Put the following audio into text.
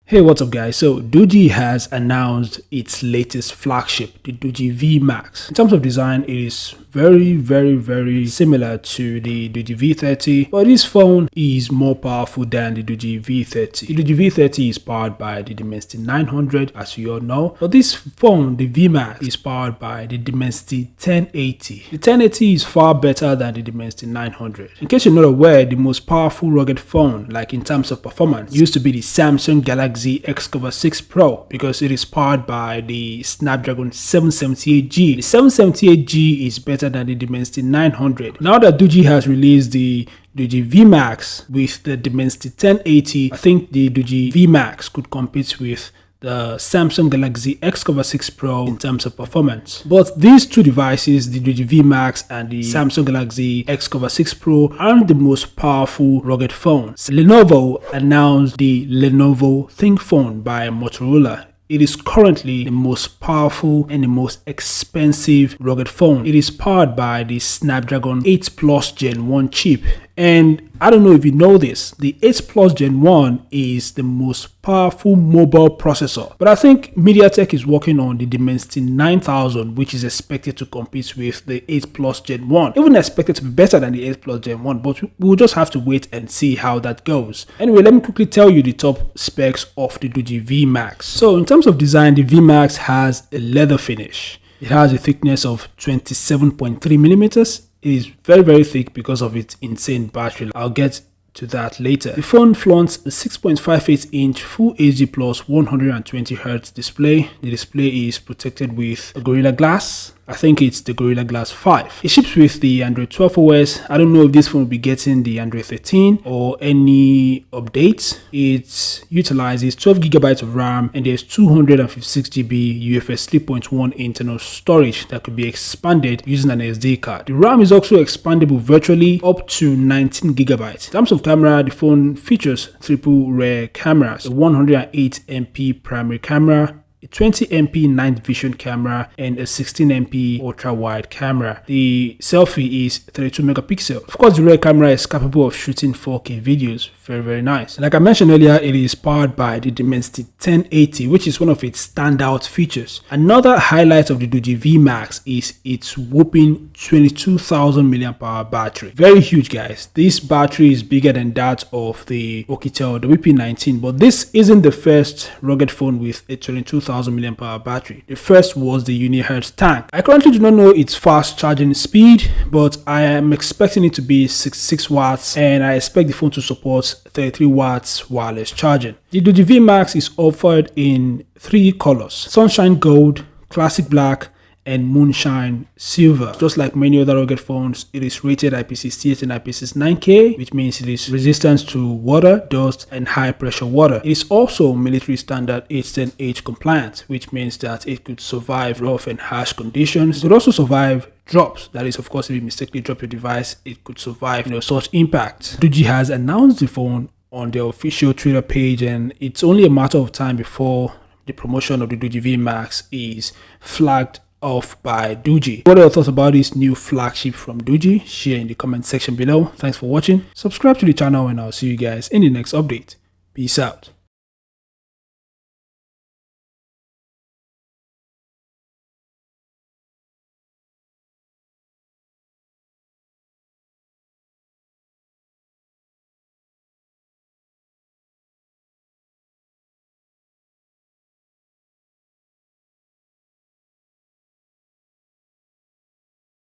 Hey, what's up guys? So Doogee has announced its latest flagship, the Doogee V Max. In terms of design, it is very similar to the Doogee V30, but this phone is more powerful than the Doogee V30. The Doogee V30 is powered by the Dimensity 900, as you all know, but this phone, the V Max, is powered by the Dimensity 1080. The 1080 is far better than the Dimensity 900. In case you're not aware, the most powerful rugged phone, like in terms of performance, used to be the Samsung Galaxy X Cover 6 Pro because it is powered by the Snapdragon 778G. The 778G is better than the Dimensity 900. Now that Doogee has released the Doogee V Max with the Dimensity 1080, I think the Doogee V Max could compete with the Samsung Galaxy X Cover 6 Pro in terms of performance. But these two devices, the Doogee V Max and the Samsung Galaxy X Cover 6 Pro, aren't the most powerful rugged phones. Lenovo announced the Lenovo ThinkPhone by Motorola. It is currently the most powerful and the most expensive rugged phone. It is powered by the Snapdragon 8 Plus Gen 1 chip. And I don't know if you know this, the 8 Plus Gen 1 is the most powerful mobile processor. But I think MediaTek is working on the Dimensity 9000, which is expected to compete with the 8 Plus Gen 1. Even expected to be better than the 8 Plus Gen 1, but we'll just have to wait and see how that goes. Anyway, let me quickly tell you the top specs of the Doogee V Max. So in terms of design, the V Max has a leather finish. It has a thickness of 27.3 millimeters. It is very thick because of its insane battery. I'll get to that later. The phone flaunts a 6.58-inch Full HD Plus 120Hz display. The display is protected with a Gorilla Glass. I think it's the Gorilla Glass 5. It ships with the Android 12 OS. I don't know if this phone will be getting the Android 13 or any updates. It utilizes 12 GB of RAM and there's 256 GB UFS 3.1 internal storage that could be expanded using an SD card. The RAM is also expandable virtually up to 19 GB. In terms of camera, the phone features triple rear cameras, a 108MP primary camera, a 20MP night vision camera, and a 16MP ultra-wide camera. The selfie is 32 megapixels. Of course, the rear camera is capable of shooting 4K videos. Very nice. Like I mentioned earlier, it is powered by the Dimensity 1080, which is one of its standout features. Another highlight of the Doogee V Max is its whopping 22,000 mAh battery. Very huge, guys. This battery is bigger than that of the Oukitel, the WP19, but this isn't the first rugged phone with a 22,000 mAh battery. The first was the Unihertz tank. I currently do not know its fast charging speed, but I am expecting it to be 66 watts, and I expect the phone to support 33 watts wireless charging. The Doogee V Max is offered in 3 colors: Sunshine Gold, Classic Black, and Moonshine Silver. Just like many other rugged phones, it is rated IP68 and IP69K, which means it is resistant to water, dust, and high pressure water. It is also military standard 810H compliant, which means that it could survive rough and harsh conditions. It could also survive drops. That is, of course, if you mistakenly drop your device, it could survive such impact. Doogee has announced the phone on their official Twitter page, and it's only a matter of time before the promotion of the Doogee V Max is flagged off by Doogee. What are your thoughts about this new flagship from Doogee? Share in the comment section below. Thanks for watching. Subscribe to the channel and I'll see you guys in the next update. Peace out.